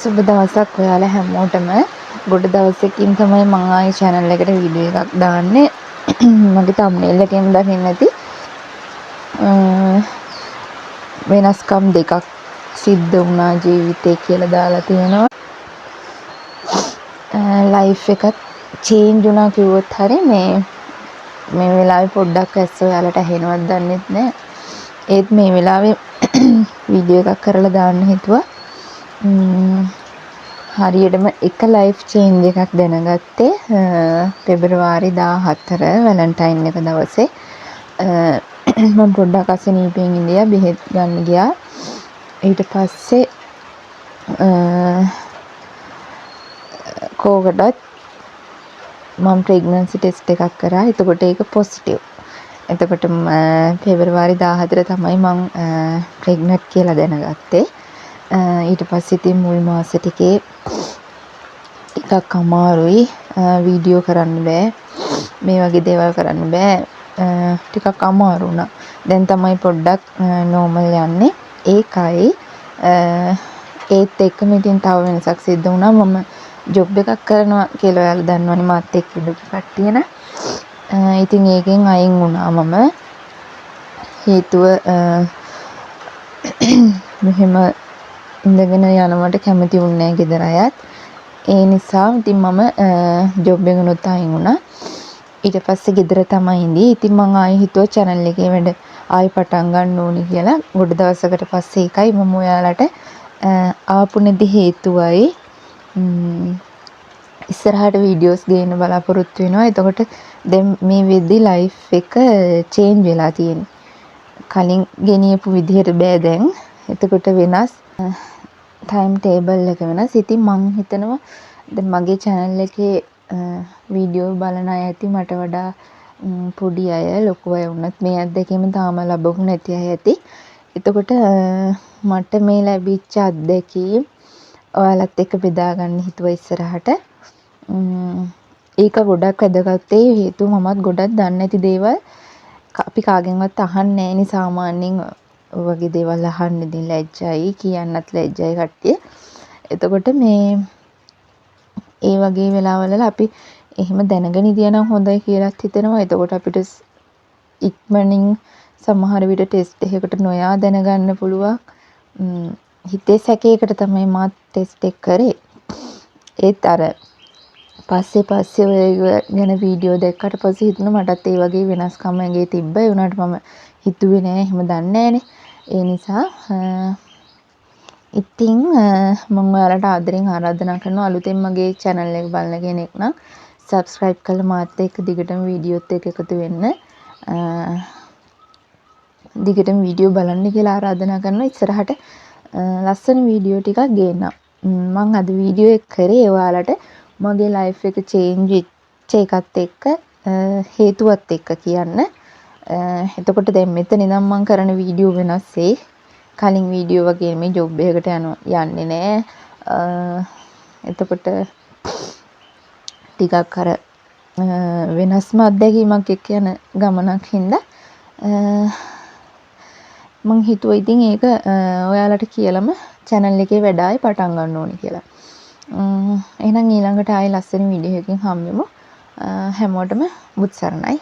සුබ දවසක් ඔයාලා හැමෝටම. ගොඩ දවසකින් තමයි මම ආයේ channel එකට වීඩියෝ එකක් දාන්නේ. මගේ thumbnail එකෙන් දකින්න ඇති. වෙනස්කම් දෙකක් සිද්ධ වුණා ජීවිතේ කියලා දාලා තියෙනවා. ලයිෆ් එකත් චේන්ජ් වුණා කිව්වොත් හරි මේ වෙලාවේ පොඩ්ඩක් ඇස්ස ඔයාලට ඇහෙනවද දන්නෙත් නෑ. ඒත් මේ වෙලාවේ වීඩියෝ එකක් කරලා දාන්න හිතුවා. හරියටම එක ලයිෆ් චේන්ජ් එකක් දැනගත්තේ පෙබරවාරි 14 වැලන්ටයින් එක දවසේ. මම පොඩ්ඩක් අසනීපෙන් ඉඳියා, බෙහෙත් ගන්න ගියා. ඊට පස්සේ කෝකටත් මම ප්‍රෙග්නන්සි ටෙස්ට් එකක් කරා. එතකොට ඒක පොසිටිව්. එතකොට පෙබරවාරි 14 තමයි මම ප්‍රෙග්නන්ට් කියලා දැනගත්තේ. ඊට පස්සේ ඉතින් මුල් මාස ටිකේ ටිකක් අමාරුයි. වීඩියෝ කරන්න බෑ, මේ වගේ දේවල් කරන්න බෑ. ටිකක් අමාරු වුණා. දැන් තමයි පොඩ්ඩක් නෝමල් යන්නේ. ඒකයි ඒත් එක්කම ඉතින් තව වෙනසක් සිද්ධ වුණා. මම ජොබ් එකක් කරනවා කියලා ඔයාලා දන්නවනේ, මාත් එක්ක ඉඳපු කට්ටියන. ඉතින් ඒකෙන් අයින් වුණා මම. හේතුව මෙහෙම ඉඳගෙන යනවට කැමති වුණේ නැහැ ගෙදර අයත්. ඒ නිසා ඉතින් මම ජොබ් එකනොත් අයින් වුණා. ඊට පස්සේ ගෙදර තමයි ඉඳී. ඉතින් මම ආයෙ හිතුවා channel එකේ වැඩ ආයෙ පටන් ගන්න ඕනි කියලා. ගොඩ දවසකට පස්සේ ඒකයි මම ඔයාලට ආපු නැති හේතුවයි ඉස්සරහට වීඩියෝස් ගේන්න බලාපොරොත්තු වෙනවා. එතකොට දැන් මේ වෙද්දි ලයිෆ් එක චේන්ජ් වෙලා තියෙන්නේ. කලින් ගෙනියපු විදිහට බෑ දැන්. එතකොට වෙනස් ටයිම් ටේබල් එක වෙනස්. ඉතින් මං හිතනවා දැන් මගේ channel එකේ වීඩියෝ බලන අය ඇති මට වඩා පොඩි අය, ලොකු අය වුණත් මේ අත්දැකීම තාම ලැබුණ නැති අය ඇති. එතකොට මට මේ ලැබිච්ච අත්දැකීම් ඔයාලත් එක්ක බෙදා ගන්න හිතුවා ඉස්සරහට. ඒක ගොඩක් වැදගත්. හේතුව මමත් ගොඩක් දන්නේ නැති දේවල් අපි කාගෙන්වත් අහන්නේ නැහෙනි. සාමාන්‍යයෙන් ඔය වගේ දේවල් අහන්න ඉතින් ලැජ්ජයි, කියන්නත් ලැජ්ජයි කට්ටිය. එතකොට ඒ වගේ වෙලාවල අපි එහෙම දැනගෙන ඉඳියනම් හොඳයි කියලාත් හිතෙනවා. එතකොට අපිට ඉක්මනින් සමහර විට ටෙස්ට් එකකට නොයා දැනගන්න පුළුවන්. හිතේ සැකයකට තමයි මාත් ටෙස්ට් එක කරේ. ඒත් අර පස්සේ ඔය ගැන වීඩියෝ දැක්කට පස්සේ හිතුණා මටත් ඒ වගේ වෙනස්කම් ඇඟේ තිබ්බා. ඒ වුණාට මම හිතුවේ නෑ, එහෙම දන්නේ නෑනේ. ඒ නිසා ඉතින් මම ඔයාලට ආදරෙන් ආරාධනා කරනවා අලුතෙන් මගේ channel එක බලන කෙනෙක් නම් subscribe කරලා මාත් එක්ක දිගටම වීඩියෝත් එක්ක එකතු වෙන්න. දිගටම වීඩියෝ බලන්න කියලා ආරාධනා කරනවා. ඉස්සරහට ලස්සන වීඩියෝ ටිකක් ගේන්නම්. මම අද වීඩියෝ එක කරේ ඔයාලට මගේ ලයිෆ් එක චේන්ජ් වෙච්ච එකත් එක්ක හේතුවත් එක්ක කියන්න. එතකොට දැන් මෙතන ඉඳන් මම කරන වීඩියෝ වෙනස් වෙයි. කලින් වීඩියෝ වගේ මේ ජොබ් එකකට යන්නේ නෑ. එතකොට ටිකක් අර වෙනස්ම අත්දැකීමක් එක්ක යන ගමනක් හින්දා මං හිතුවා ඉතින් ඒක ඔයාලට කියලාම channel එකේ වැඩ ආයෙ පටන් ගන්න ඕනි කියලා. එහෙනම් ඊළඟට ආයෙ ලස්සන වීඩියෝ එකකින් හම්බෙමු. හැමෝටම බුත් සරණයි.